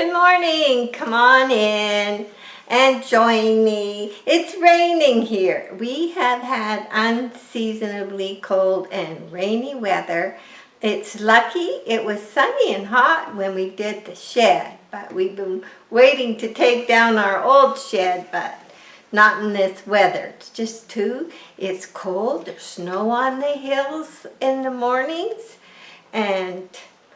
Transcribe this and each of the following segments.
Good morning. Come on in and join me. It's raining here. We have had unseasonably cold and rainy weather. It's lucky it was sunny and hot when we did the shed, but we've been waiting to take down our old shed, but not in this weather. It's cold. There's snow on the hills in the mornings, and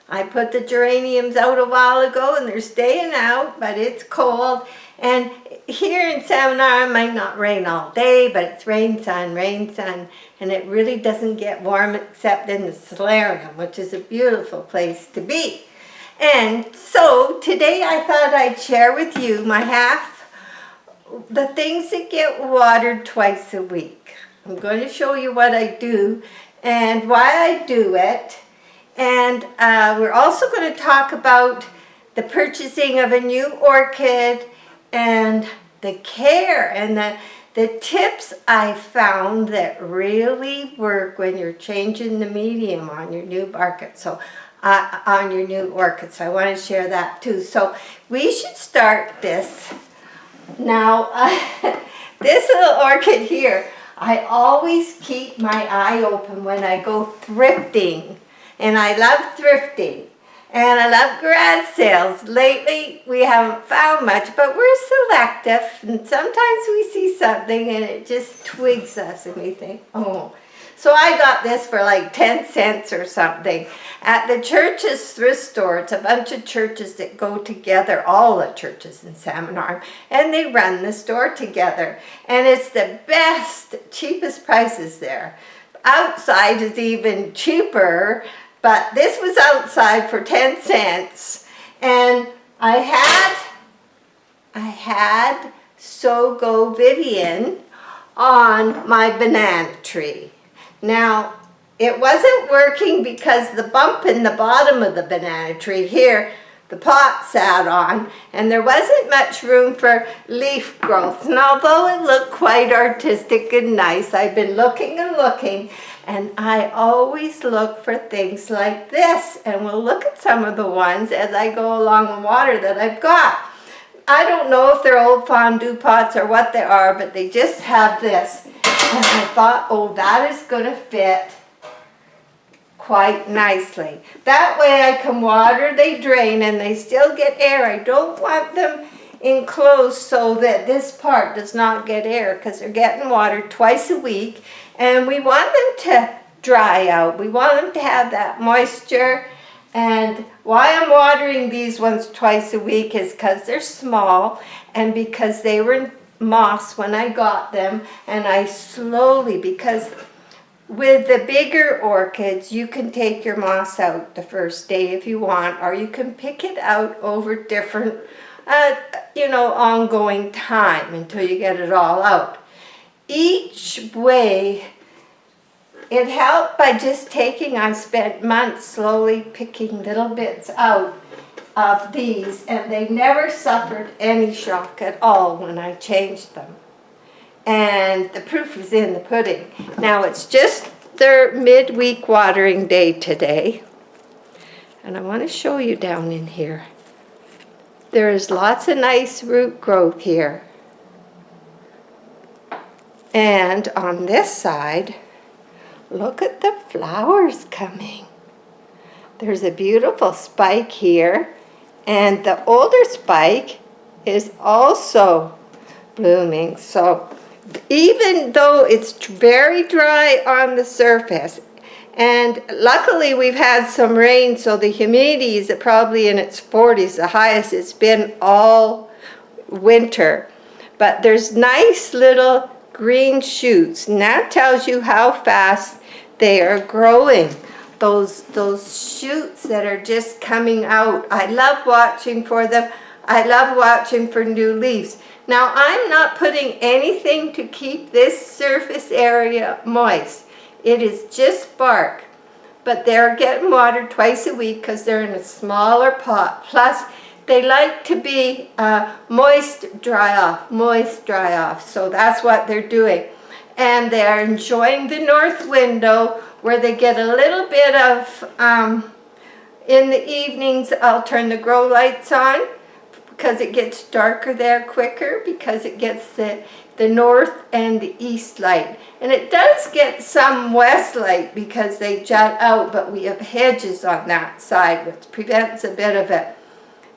I put the geraniums out a while ago and they're staying out, but it's cold. And here in Salmon, it might not rain all day, but it's rain, sun, and it really doesn't get warm except in the solarium, which is a beautiful place to be. And so today I thought I'd share with you the things that get watered twice a week. I'm going to show you what I do and why I do it. And we're also going to talk about the purchasing of a new orchid and the care and the tips I found that really work when you're changing the medium on your new orchid. So on your new orchid. So I want to share that too. So we should start this. Now, this little orchid here, I always keep my eye open when I go thrifting. And I love thrifting, and I love garage sales. Lately, we haven't found much, but we're selective, and sometimes we see something and it just twigs us, and we think, oh. So I got this for like 10 cents or something at the church's thrift store. It's a bunch of churches that go together, all the churches in Salmon Arm, and they run the store together. And it's the best, cheapest prices there. Outside is even cheaper. But this was outside for 10 cents, and I had Sogo Vivian on my banana tree. Now, it wasn't working because the bump in the bottom of the banana tree here, the pot sat on, and there wasn't much room for leaf growth. And although it looked quite artistic and nice, I've been looking and looking, and I always look for things like this. And we'll look at some of the ones as I go along the water that I've got. I don't know if they're old fondue pots or what they are, but they just have this. And I thought, oh, that is going to fit quite nicely. That way I can water, they drain, and they still get air. I don't want them enclosed so that this part does not get air, because they're getting watered twice a week, and we want them to dry out. We want them to have that moisture. And why I'm watering these ones twice a week is because they're small and because they were in moss when I got them, and I slowly, because with the bigger orchids, you can take your moss out the first day if you want, or you can pick it out over different, ongoing time until you get it all out. Each way, it helped by just I spent months slowly picking little bits out of these, and they never suffered any shock at all when I changed them. And the proof is in the pudding. Now it's just their midweek watering day today. And I want to show you down in here. There is lots of nice root growth here. And on this side, look at the flowers coming. There's a beautiful spike here. And the older spike is also blooming. So even though it's very dry on the surface, and luckily we've had some rain, so the humidity is probably in its 40s, the highest it's been all winter. But there's nice little green shoots, and that tells you how fast they are growing. Those shoots that are just coming out. I love watching for them. I love watching for new leaves. Now, I'm not putting anything to keep this surface area moist. It is just bark. But they're getting watered twice a week because they're in a smaller pot. Plus, they like to be moist, dry off. So that's what they're doing. And they're enjoying the north window where they get a little bit of, in the evenings, I'll turn the grow lights on. because it gets darker there quicker because it gets the north and the east light. And it does get some west light because they jut out, but we have hedges on that side, which prevents a bit of it.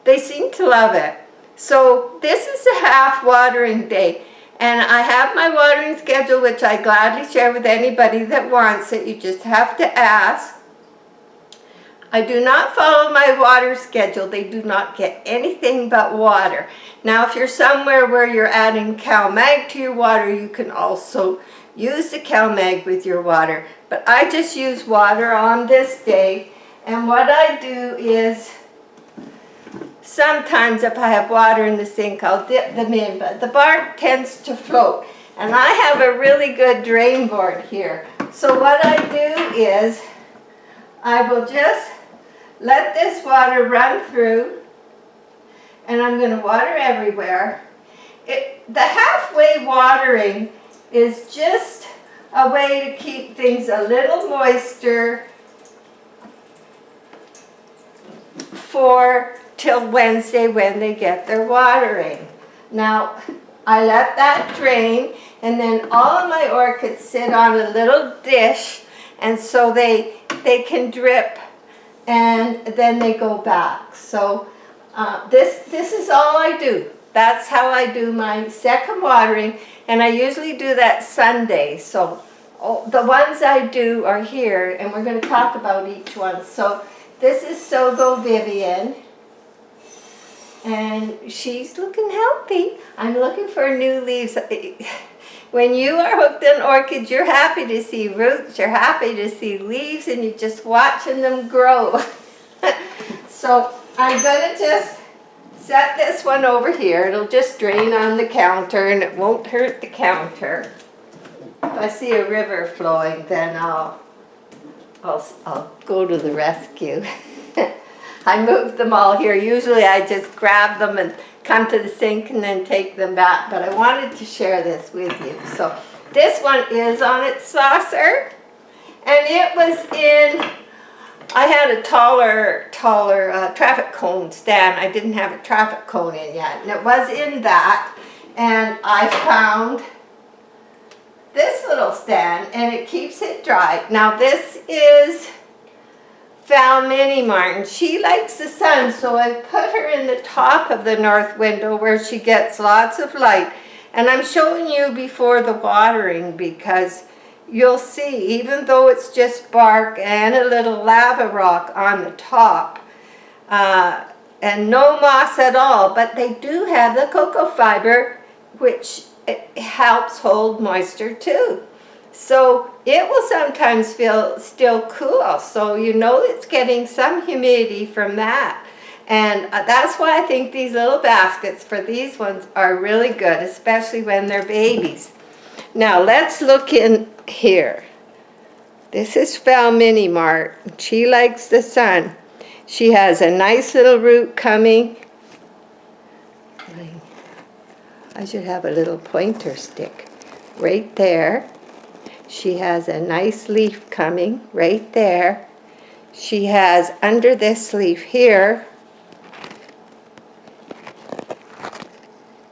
They seem to love it. So this is a half watering day. And I have my watering schedule, which I gladly share with anybody that wants it. You just have to ask. I do not follow my water schedule. They do not get anything but water. Now, if you're somewhere where you're adding CalMag to your water, you can also use the CalMag with your water. But I just use water on this day. And what I do is, sometimes if I have water in the sink, I'll dip them in. But the bark tends to float. And I have a really good drain board here. So what I do is, I will just let this water run through, and I'm going to water everywhere. The halfway watering is just a way to keep things a little moister till Wednesday when they get their watering. Now, I let that drain, and then all of my orchids sit on a little dish, and so they can drip, and then they go back. So this is all I do. That's how I do my second watering, and I usually do that Sunday. So the ones I do are here, and we're going to talk about each one. So this is So Go Vivian, and she's looking healthy. I'm looking for new leaves. When you are hooked on orchids, you're happy to see roots, you're happy to see leaves, and you're just watching them grow. So I'm going to just set this one over here. It'll just drain on the counter, and it won't hurt the counter. If I see a river flowing, then I'll go to the rescue. I moved them all here. Usually I just grab them and come to the sink and then take them back, but I wanted to share this with you. So this one is on its saucer, and it was in, I had a taller traffic cone stand. I didn't have a traffic cone in yet, and it was in that, and I found this little stand, and it keeps it dry. Now this is Phalaenopsis. She likes the sun, so I put her in the top of the north window where she gets lots of light. And I'm showing you before the watering because you'll see, even though it's just bark and a little lava rock on the top, and no moss at all, but they do have the cocoa fiber, which helps hold moisture too. So it will sometimes feel still cool, so you know it's getting some humidity from that. And that's why I think these little baskets for these ones are really good, especially when they're babies. Now let's look in here. This is Phalaenopsis. She likes the sun. She has a nice little root coming. I should have a little pointer stick right there. She has a nice leaf coming right there. She has under this leaf here,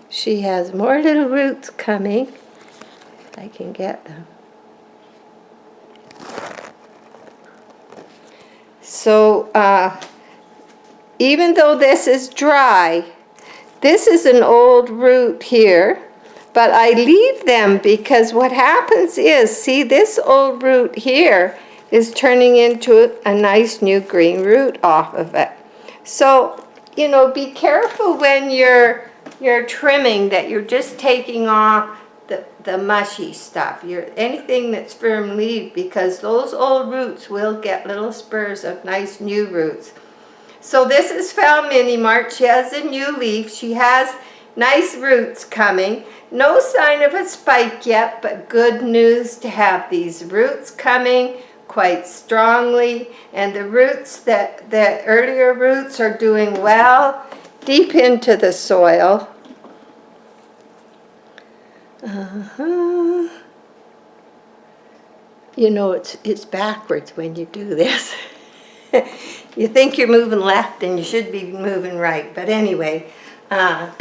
she has more little roots coming. If I can get them. So even though this is dry, this is an old root here. But I leave them because what happens is, see, this old root here is turning into a nice new green root off of it. So, you know, be careful when you're trimming that you're just taking off the mushy stuff. Anything that's firm leaf, because those old roots will get little spurs of nice new roots. So this is Phalaenopsis. She has a new leaf. She has nice roots coming. No sign of a spike yet, but good news to have these roots coming quite strongly. And the roots, the earlier roots are doing well deep into the soil. You know, it's backwards when you do this. You think you're moving left and you should be moving right. But anyway, I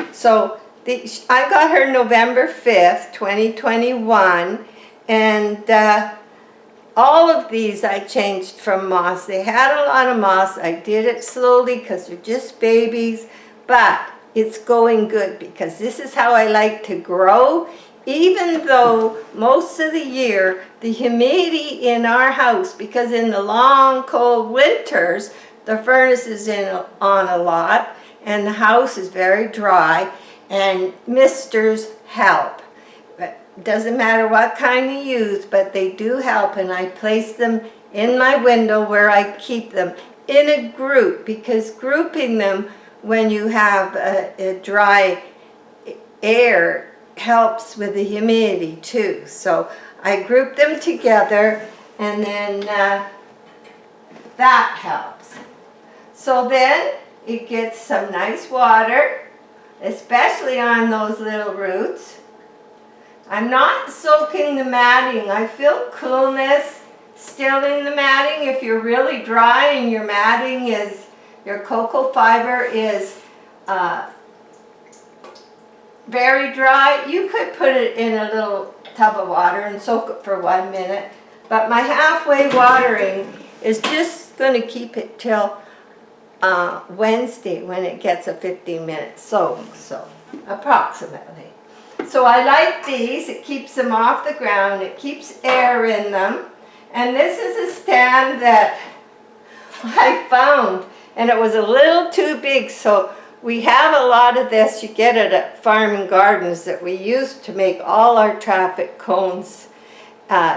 got her November 5th, 2021, and all of these I changed from moss. They had a lot of moss. I did it slowly because they're just babies, but it's going good because this is how I like to grow. Even though most of the year the humidity in our house, because in the long cold winters the furnace is on a lot and the house is very dry, and misters help. It doesn't matter what kind you use, but they do help, and I place them in my window where I keep them in a group, because grouping them when you have a dry air helps with the humidity too. So I group them together, and then that helps. So then it gets some nice water, especially on those little roots. I'm not soaking the matting. I feel coolness still in the matting. If you're really dry and your matting is, your cocoa fiber is very dry, you could put it in a little tub of water and soak it for 1 minute. But my halfway watering is just going to keep it till Wednesday when it gets a 15-minute soak, so approximately. So I like these. It keeps them off the ground. It keeps air in them. And this is a stand that I found, and it was a little too big, so we have a lot of this. You get it at Farm and Gardens that we use to make all our traffic cones,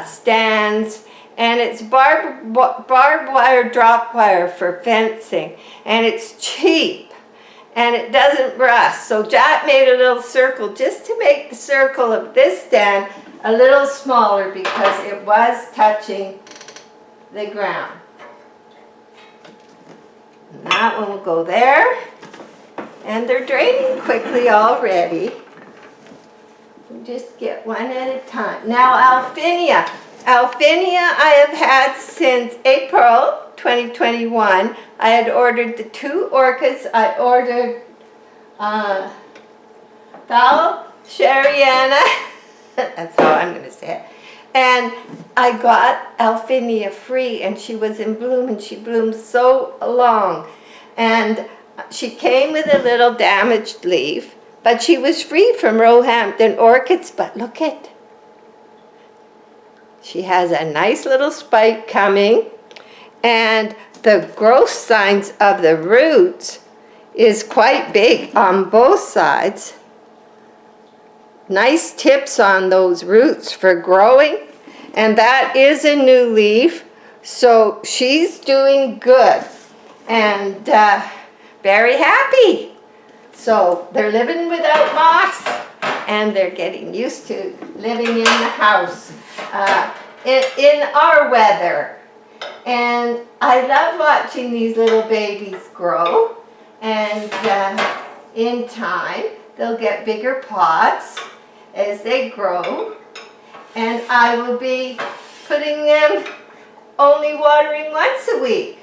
stands, and it's barbed wire, drop wire for fencing, and it's cheap. And it doesn't rust. So Jack made a little circle just to make the circle of this stand a little smaller because it was touching the ground. And that one will go there. And they're draining quickly already. We just get one at a time. Now Alphinia. Alphinia I have had since April 2021. I had ordered the 2 orchids. I ordered Phalaenopsis. That's how I'm going to say it. And I got Alphinia free, and she was in bloom, and she bloomed so long. And she came with a little damaged leaf, but she was free from Roehampton orchids. But look at, she has a nice little spike coming, and the growth signs of the roots is quite big on both sides. Nice tips on those roots for growing, and that is a new leaf, so she's doing good and very happy. So they're living without moss, and they're getting used to living in the house in our weather. And I love watching these little babies grow, and in time they'll get bigger pots as they grow, and I will be putting them only watering once a week.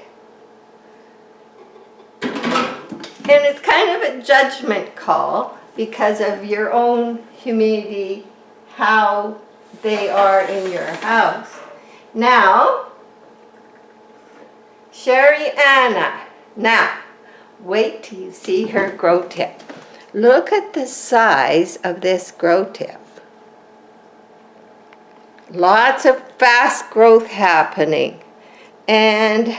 And it's kind of a judgment call because of your own humidity, how they are in your house. Now, Sherry Anna. Now, wait till you see her grow tip. Look at the size of this grow tip. Lots of fast growth happening. And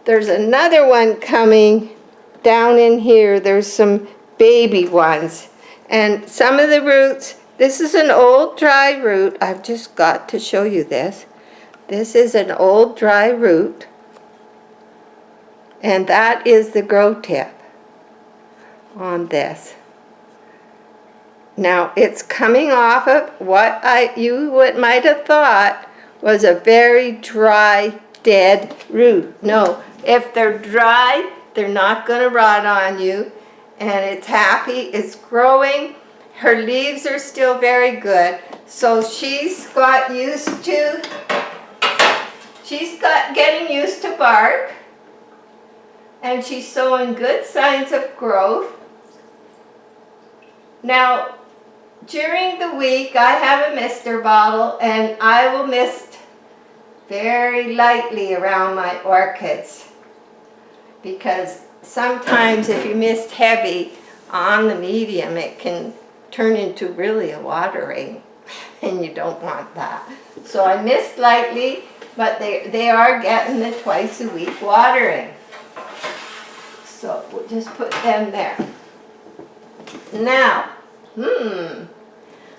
there's another one coming down in here. There's some baby ones. And some of the roots, this is an old dry root. I've just got to show you this. This is an old dry root. And that is the grow tip on this. Now it's coming off of what you might have thought was a very dry, dead root. No, if they're dry, they're not going to rot on you. And it's happy, it's growing. Her leaves are still very good. So she's got used to, getting used to bark. And she's showing good signs of growth. Now, during the week, I have a mister bottle, and I will mist very lightly around my orchids, because sometimes if you mist heavy on the medium, it can turn into really a water rain, and you don't want that. So I mist lightly, but they are getting the twice a week watering. So we'll just put them there. Now,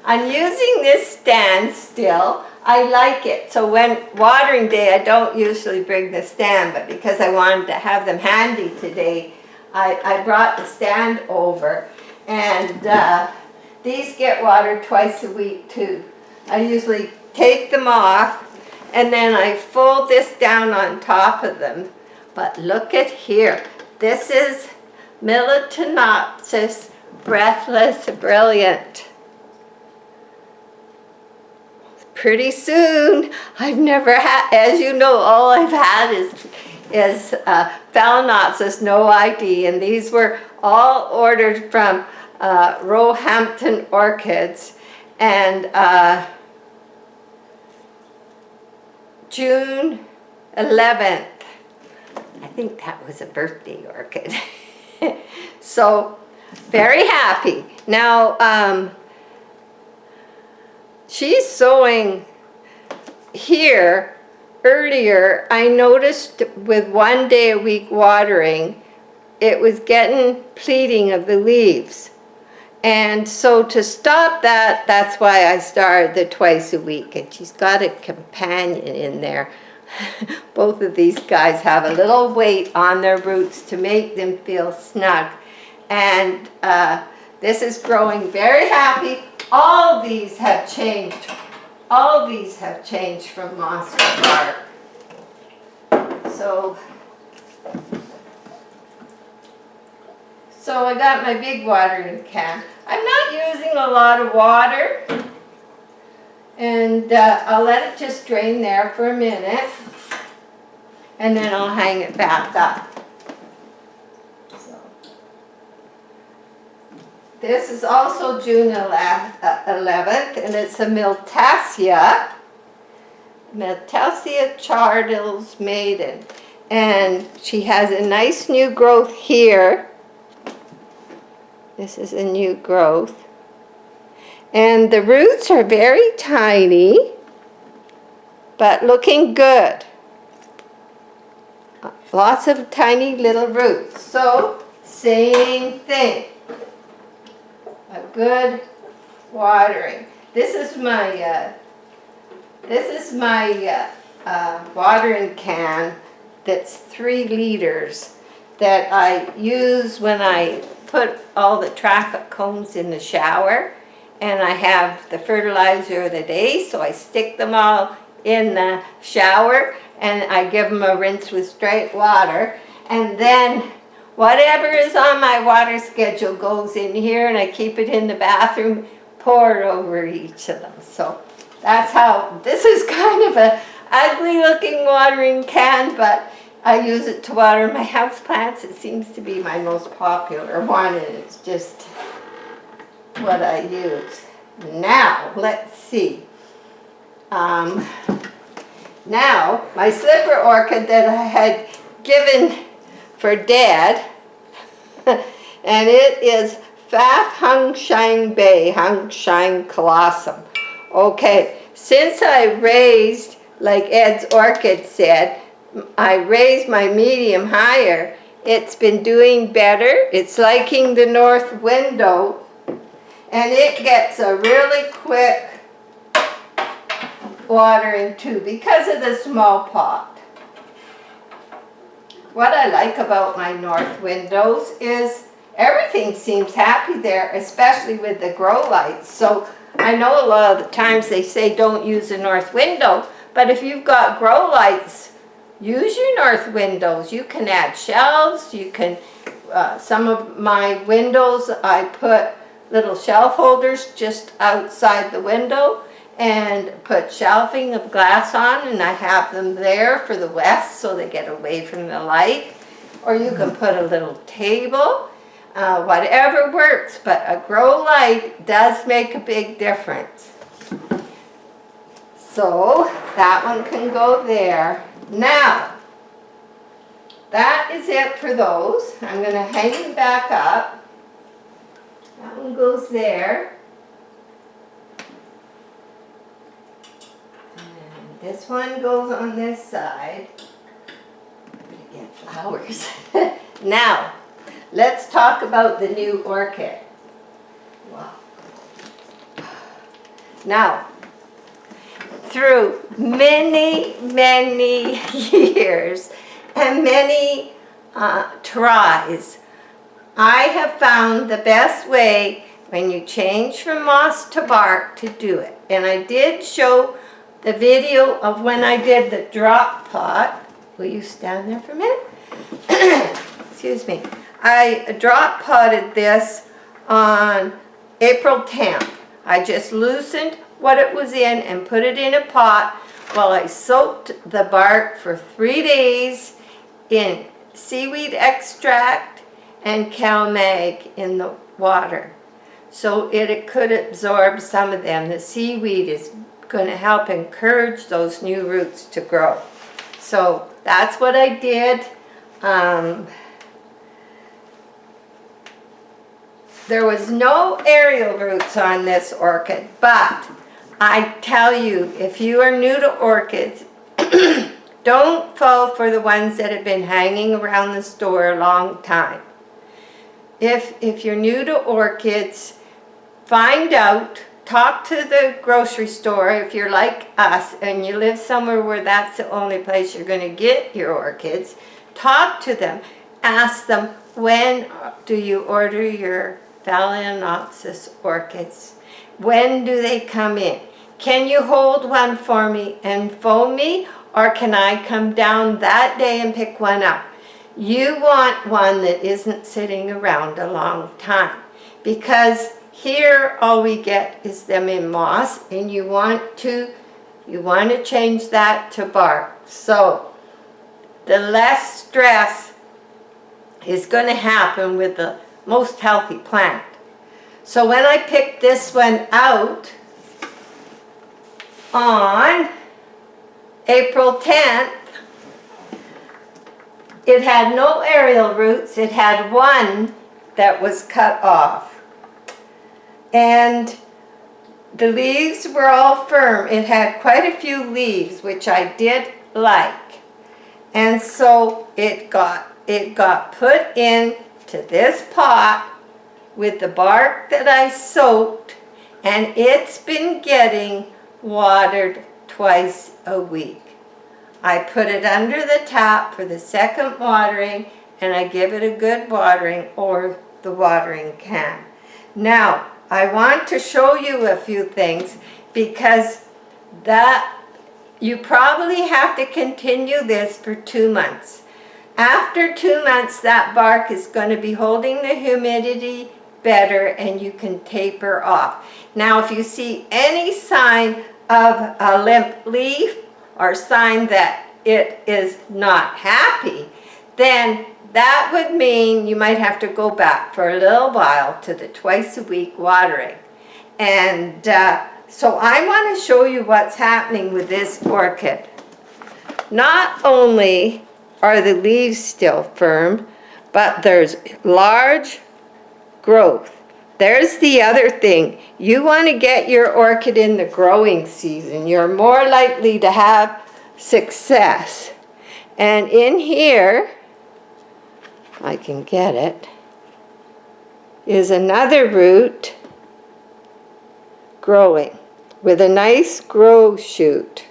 I'm using this stand still. I like it. So when watering day, I don't usually bring the stand, but because I wanted to have them handy today, I brought the stand over. And these get watered twice a week too. I usually take them off, and then I fold this down on top of them. But look at here. This is Phalaenopsis breathless brilliant. Pretty soon, I've never had, as you know, all I've had is Phalaenopsis, no ID, and these were all ordered from Roehampton Orchids, and June 11th, I think that was a birthday orchid. So, very happy. Now, she's sowing here. Earlier, I noticed with 1 day a week watering, it was getting pleating of the leaves. And so to stop that, that's why I started the twice a week. And she's got a companion in there. Both of these guys have a little weight on their roots to make them feel snug. And this is growing very happy. All these have changed. All these have changed from monster bark. So I got my big watering can. I'm not using a lot of water. And I'll let it just drain there for a minute. And then I'll hang it back up. This is also June 11th, and it's a Miltassia Chardill's Maiden. And she has a nice new growth here. This is a new growth. And the roots are very tiny, but looking good. Lots of tiny little roots. So, same thing. A good watering. This is my watering can that's 3 liters that I use when I put all the traffic cones in the shower, and I have the fertilizer of the day, so I stick them all in the shower and I give them a rinse with straight water, and then whatever is on my water schedule goes in here, and I keep it in the bathroom, pour it over each of them. So that's how, this is kind of a ugly looking watering can, but I use it to water my houseplants. It seems to be my most popular one, and it's just what I use. Now, let's see. Now, my slipper orchid that I had given for Dad, and it is Pfaff Hung Shine Bay, Hung Shine Colossum. Okay, since I raised, like Ed's orchid said, I raised my medium higher, it's been doing better. It's liking the north window, and it gets a really quick watering too because of the small pot. What I like about my north windows is everything seems happy there, especially with the grow lights. So I know a lot of the times they say don't use a north window, but if you've got grow lights, use your north windows. You can add shelves. You can, some of my windows, I put little shelf holders just outside the window and put shelving of glass on, and I have them there for the west so they get away from the light. Or you can put a little table. whatever works, but a grow light does make a big difference. So that one can go there. Now, that is it for those. I'm going to hang them back up. That one goes there. And this one goes on this side. Get flowers. Now, let's talk about the new orchid. Wow. Now, through many years and many tries, I have found the best way when you change from moss to bark to do it. And I did show the video of when I did the drop pot. Will you stand there for a minute? Excuse me. I drop potted this on April 10th. I just loosened what it was in and put it in a pot while I soaked the bark for 3 days in seaweed extract and CalMag in the water. So it could absorb some of them. The seaweed is going to help encourage those new roots to grow. So that's what I did. There was no aerial roots on this orchid, but I tell you, if you are new to orchids, don't fall for the ones that have been hanging around the store a long time. If you're new to orchids, find out, talk to the grocery store if you're like us and you live somewhere where that's the only place you're going to get your orchids. Talk to them. Ask them, when do you order your Phalaenopsis orchids? When do they come in? Can you hold one for me and phone me, or can I come down that day and pick one up? You want one that isn't sitting around a long time, because here all we get is them in moss, and you want to change that to bark. So the less stress is going to happen with the most healthy plant. So when I picked this one out on April 10th, it had no aerial roots. It had one that was cut off. And the leaves were all firm. It had quite a few leaves, which I did like. And so it got put into this pot with the bark that I soaked, and it's been getting watered twice a week. I put it under the tap for the second watering, and I give it a good watering or the watering can. Now, I want to show you a few things, because you probably have to continue this for 2 months. After 2 months, that bark is going to be holding the humidity better, and you can taper off. Now, if you see any sign of a limp leaf or sign that it is not happy, then that would mean you might have to go back for a little while to the twice a week watering. And so I want to show you what's happening with this orchid. Not only are the leaves still firm, but there's large growth. There's the other thing. You want to get your orchid in the growing season. You're more likely to have success. And in here, I can get it, is another root growing with a nice grow shoot.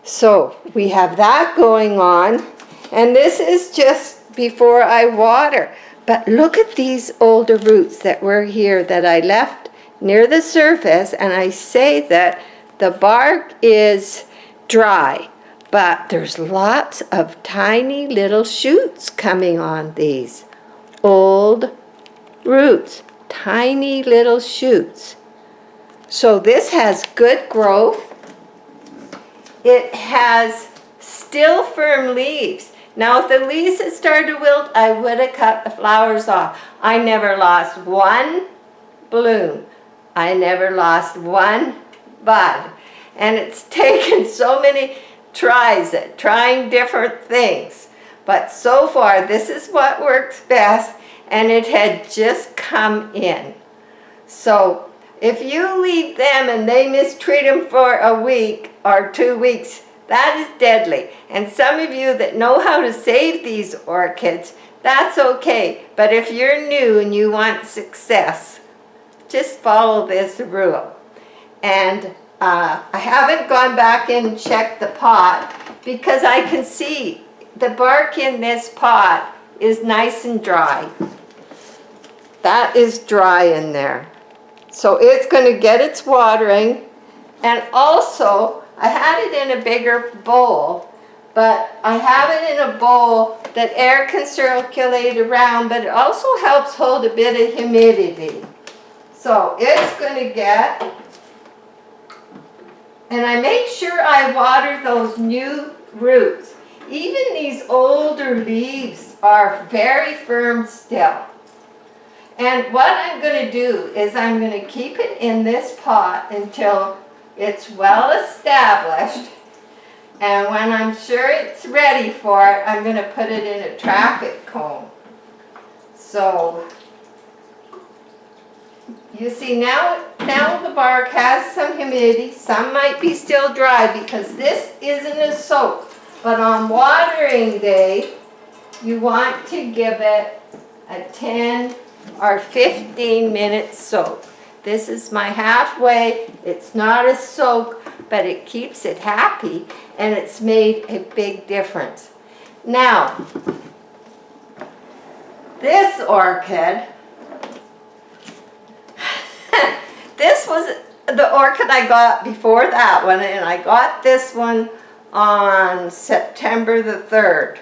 So we have that going on, and this is just before I water. But look at these older roots that were here that I left near the surface, and I say that the bark is dry, but there's lots of tiny little shoots coming on these old roots, tiny little shoots. So this has good growth. It has still firm leaves. Now, if the leaves had started to wilt, I would have cut the flowers off. I never lost one bloom. I never lost one bud. And it's taken so many tries at trying different things. But so far, this is what works best, and it had just come in. So if you leave them and they mistreat them for a week or 2 weeks, that is deadly. And some of you that know how to save these orchids, that's okay. But if you're new and you want success, just follow this rule. And I haven't gone back and checked the pot because I can see the bark in this pot is nice and dry. That is dry in there. So it's going to get its watering. And also, I had it in a bigger bowl, but I have it in a bowl that air can circulate around, but it also helps hold a bit of humidity. So it's going to get, and I make sure I water those new roots. Even these older leaves are very firm still. And what I'm going to do is I'm going to keep it in this pot until it's well established. And when I'm sure it's ready for it, I'm going to put it in a traffic cone. So you see now the bark has some humidity. Some might be still dry because this isn't a soak. But on watering day, you want to give it a 10 or 15-minute soak. This is my halfway. It's not a soak, but it keeps it happy, and it's made a big difference. Now, this orchid, this was the orchid I got before that one, and I got this one on September the 3rd.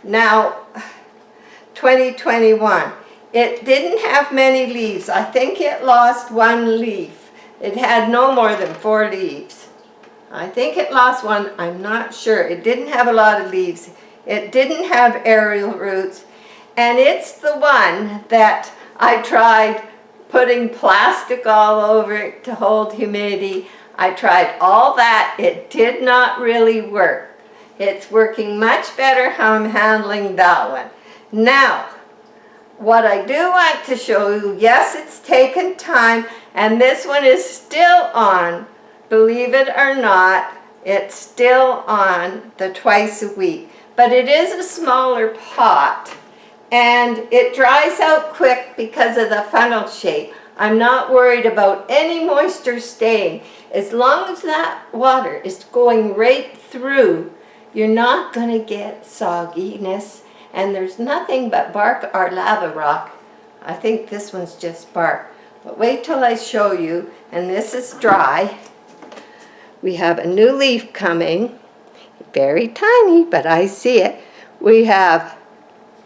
Now, 2021. It didn't have many leaves. I think it lost one leaf. It had no more than 4 leaves. I think it lost one. I'm not sure. It didn't have a lot of leaves. It didn't have aerial roots. And it's the one that I tried putting plastic all over it to hold humidity. I tried all that. It did not really work. It's working much better how I'm handling that one. Now, what I do want to show you, yes, it's taken time, and this one is still on. Believe it or not, it's still on the twice a week. But it is a smaller pot, and it dries out quick because of the funnel shape. I'm not worried about any moisture staying. As long as that water is going right through, you're not going to get sogginess. And there's nothing but bark or lava rock. I think this one's just bark. But wait till I show you. And this is dry. We have a new leaf coming. Very tiny, but I see it. We have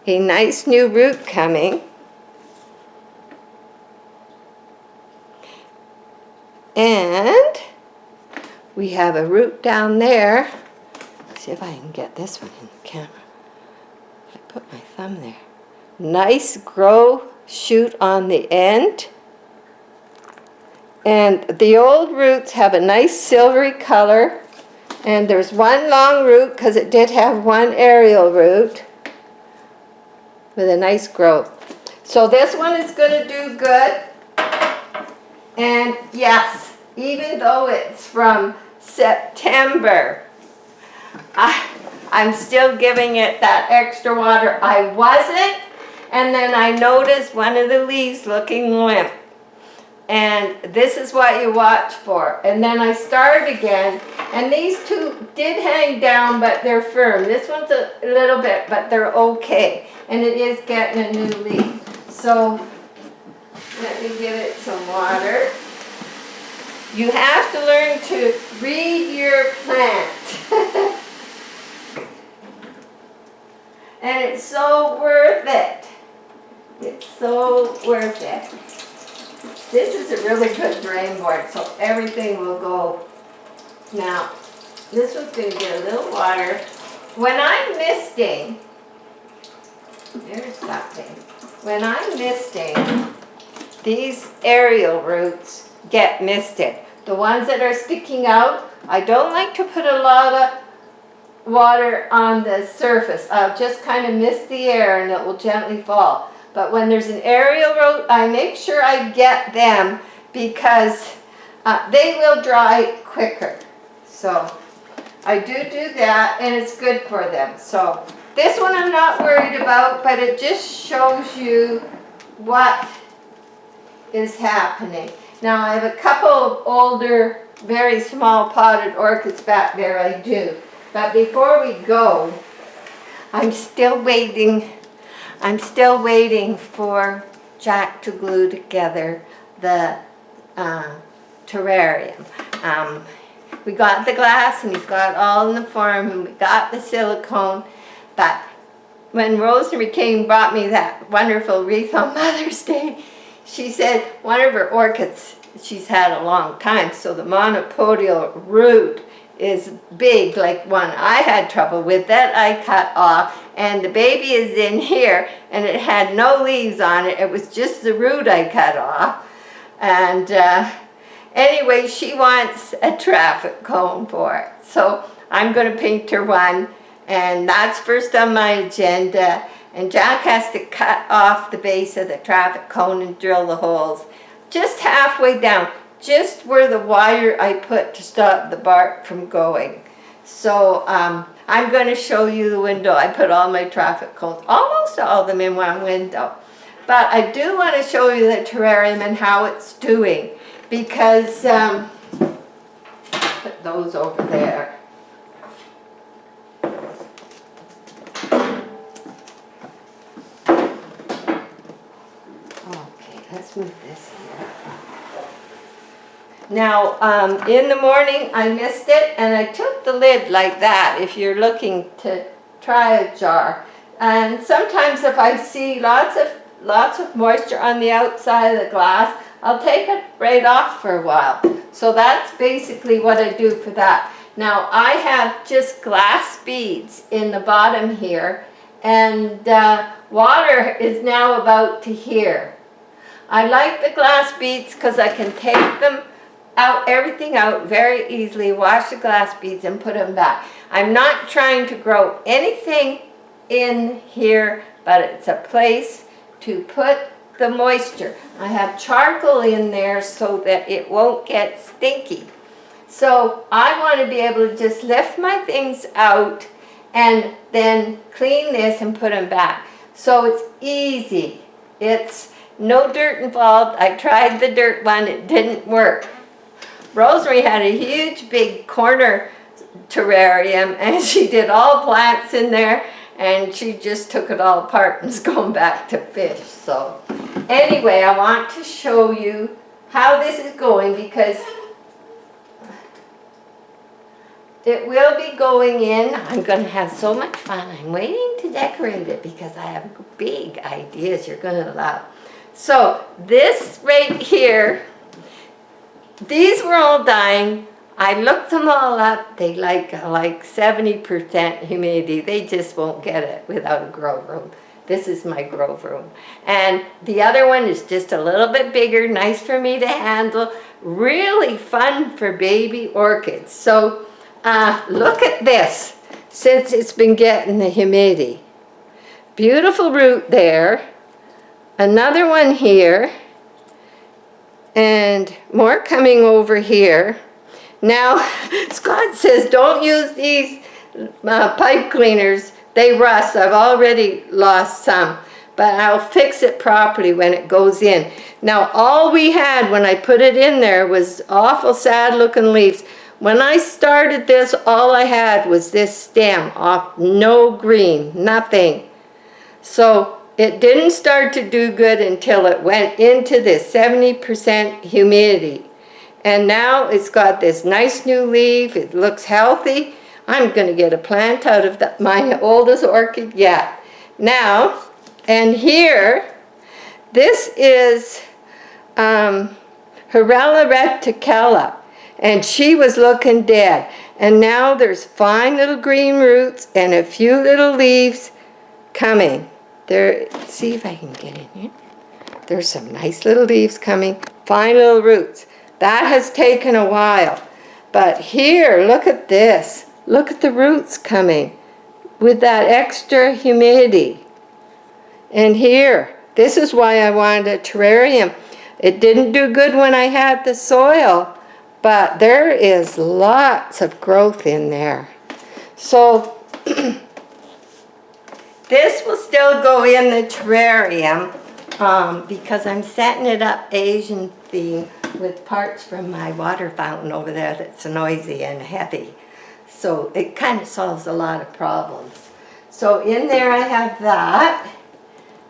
a nice new root coming. And we have a root down there. Let's see if I can get this one in the camera. Put my thumb there. Nice grow shoot on the end. And the old roots have a nice silvery color. And there's one long root because it did have one aerial root with a nice growth. So this one is going to do good. And yes, even though it's from September, I'm still giving it that extra water. I wasn't, and then I noticed one of the leaves looking limp. And this is what you watch for. And then I started again, and these two did hang down, but they're firm. This one's a little bit, but they're okay. And it is getting a new leaf. So let me give it some water. You have to learn to read your plant. And it's so worth it. It's so worth it. This is a really good drain board, so everything will go. Now, this one's going to get a little water. when I'm misting, there's something. When I'm misting, these aerial roots get misted. The ones that are sticking out, I don't like to put a lot of water on the surface. I'll just kind of mist the air and it will gently fall. But when there's an aerial root, I make sure I get them because they will dry quicker. So I do that, and it's good for them. So this one I'm not worried about, but it just shows you what is happening. Now I have a couple of older, very small potted orchids back there, I do. But before we go, I'm still waiting for Jack to glue together the terrarium. We got the glass, and he's got it all in the form, and we got the silicone. But when Rosemary came and brought me that wonderful wreath on Mother's Day, she said one of her orchids she's had a long time, so the monopodial root is big, like one I had trouble with that I cut off, and the baby is in here, and it had no leaves on it. It was just the root I cut off. And anyway, she wants a traffic cone for it, so I'm going to paint her one, and that's first on my agenda. And Jack has to cut off the base of the traffic cone and drill the holes just halfway down, just where the wire I put to stop the bark from going. So I'm going to show you the window. I put all my traffic cones, almost all of them, in one window. But I do want to show you the terrarium and how it's doing, because put those over there. Okay, let's move this here. Now, in the morning, I missed it, and I took the lid like that, if you're looking to try a jar. And sometimes if I see lots of moisture on the outside of the glass, I'll take it right off for a while. So that's basically what I do for that. Now, I have just glass beads in the bottom here, and water is now about to here. I like the glass beads because I can take them out, everything out very easily, wash the glass beads and put them back. I'm not trying to grow anything in here, but it's a place to put the moisture. I have charcoal in there so that it won't get stinky. So I want to be able to just lift my things out and then clean this and put them back. So it's easy. It's no dirt involved. I tried the dirt one, it didn't work. Rosemary had a huge big corner terrarium, and she did all plants in there, and she just took it all apart and is going back to fish. So anyway, I want to show you how this is going, because it will be going in. I'm going to have so much fun. I'm waiting to decorate it because I have big ideas you're going to love. So this right here, these were all dying. I looked them all up. They like 70% humidity. They just won't get it without a grow room. This is my grow room. And the other one is just a little bit bigger, nice for me to handle, really fun for baby orchids. So look at this, since it's been getting the humidity. Beautiful root there. Another one here. And more coming over here. Now, Scott says don't use these pipe cleaners. They rust. I've already lost some, but I'll fix it properly when it goes in. Now, all we had when I put it in there was awful sad looking leaves. When I started this, all I had was this stem off, no green, nothing. So it didn't start to do good until it went into this 70% humidity. And now it's got this nice new leaf. It looks healthy. I'm going to get a plant out of my oldest orchid yet. Now, and here, this is Hirella reticula, and she was looking dead. And now there's fine little green roots and a few little leaves coming. There, see if I can get in here. There's some nice little leaves coming, fine little roots. That has taken a while. But here, look at this. Look at the roots coming with that extra humidity. And here, this is why I wanted a terrarium. It didn't do good when I had the soil, but there is lots of growth in there. So this will still go in the terrarium because I'm setting it up Asian theme with parts from my water fountain over there that's noisy and heavy. So it kind of solves a lot of problems. So in there I have that.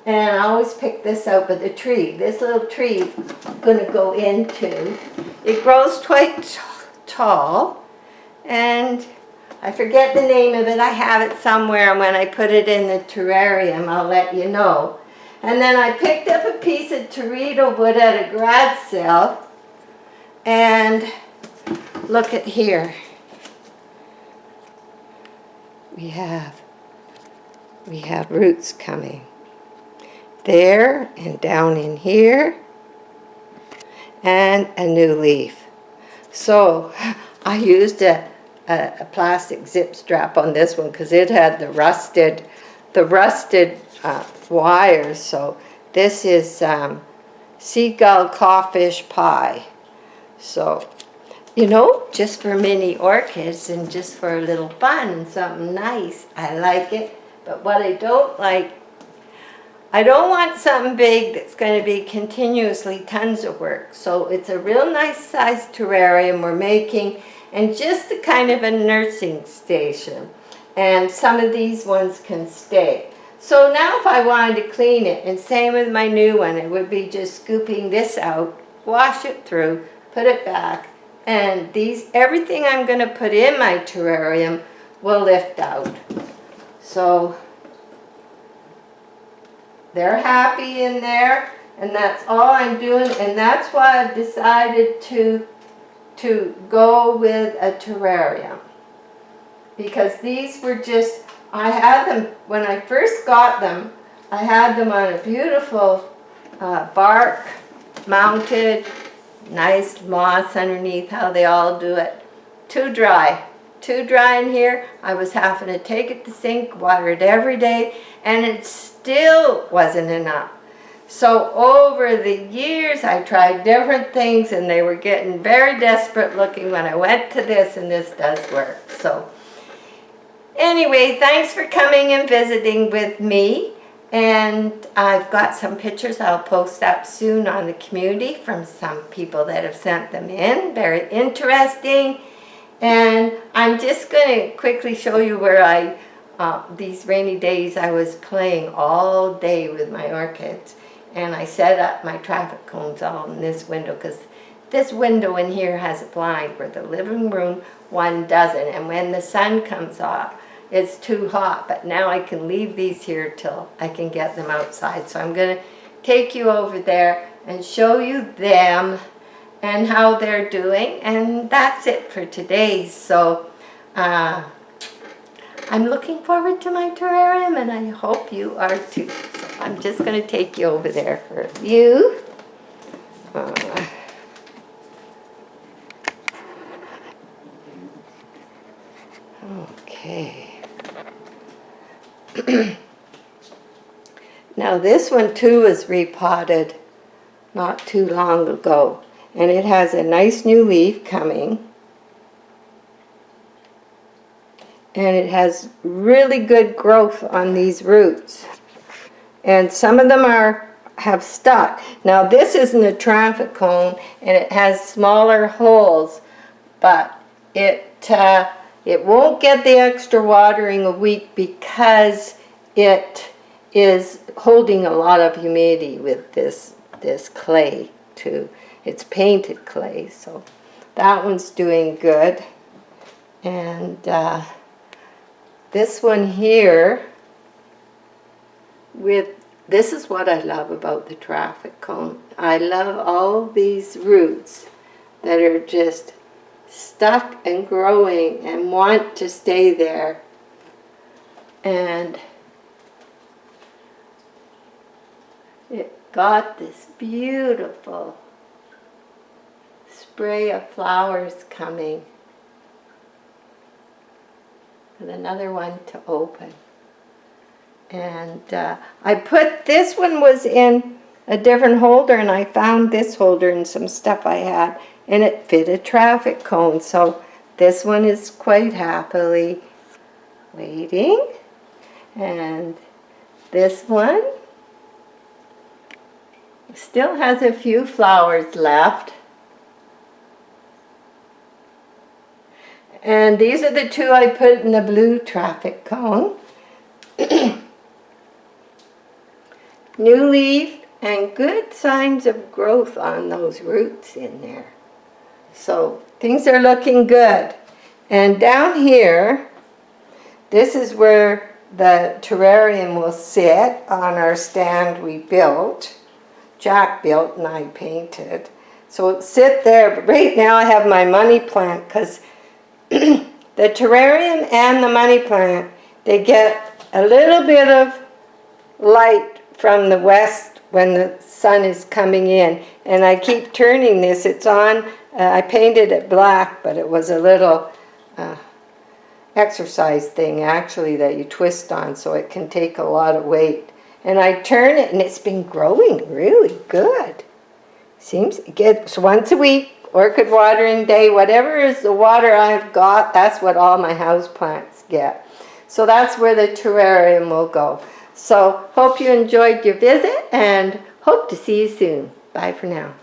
And I always pick this out with the tree. This little tree I'm going to go into. It grows quite tall. And I forget the name of it. I have it somewhere. And when I put it in the terrarium, I'll let you know. And then I picked up a piece of teredo wood at a garage sale. And look at here. We have roots coming. There and down in here, and a new leaf. So I used a plastic zip strap on this one because it had the rusted wires. So this is seagull crawfish pie. So, you know, just for mini orchids and just for a little fun and something nice, I like it. But what I don't like, I don't want something big that's going to be continuously tons of work. So it's a real nice sized terrarium we're making, and just a kind of a nursing station. And some of these ones can stay. So now if I wanted to clean it, and same with my new one, it would be just scooping this out, wash it through, put it back, and everything I'm going to put in my terrarium will lift out. So they're happy in there, and that's all I'm doing, and that's why I've decided to go with a terrarium. Because these were just, I had them, when I first got them, I had them on a beautiful bark mounted, nice moss underneath, how they all do it. Too dry in here. I was having to take it to sink, water it every day, and it still wasn't enough. So over the years I tried different things, and they were getting very desperate looking when I went to this, and this does work. So anyway, thanks for coming and visiting with me, and I've got some pictures I'll post up soon on the community from some people that have sent them in. Very interesting. And I'm just going to quickly show you where these rainy days I was playing all day with my orchids. And I set up my traffic cones all in this window, because this window in here has a blind where the living room one doesn't. And when the sun comes off, it's too hot. But now I can leave these here till I can get them outside. So I'm going to take you over there and show you them and how they're doing, and that's it for today. So I'm looking forward to my terrarium, and I hope you are too. So I'm just going to take you over there for a view. Okay. Now this one too was repotted not too long ago. And it has a nice new leaf coming. And it has really good growth on these roots. And some of them have stuck. Now this isn't a traffic cone, and it has smaller holes, but it won't get the extra watering a week because it is holding a lot of humidity with this clay too. It's painted clay, so that one's doing good. And this one here, this is what I love about the traffic cone. I love all these roots that are just stuck and growing and want to stay there. And it got this beautiful spray of flowers coming, with another one to open. And I put, this one was in a different holder, and I found this holder and some stuff I had, and it fit a traffic cone. So this one is quite happily waiting. And this one still has a few flowers left. And these are the two I put in the blue traffic cone. New leaf and good signs of growth on those roots in there. So things are looking good. And down here, this is where the terrarium will sit on our stand we built. Jack built and I painted. So it'll sit there. But right now I have my money plant, because the terrarium and the money plant, they get a little bit of light from the west when the sun is coming in. And I keep turning this. It's on, I painted it black, but it was a little exercise thing actually that you twist on so it can take a lot of weight. And I turn it and it's been growing really good. Seems it gets once a week, orchid watering day, whatever is the water I've got, that's what all my house plants get. So that's where the terrarium will go. So hope you enjoyed your visit and hope to see you soon. Bye for now.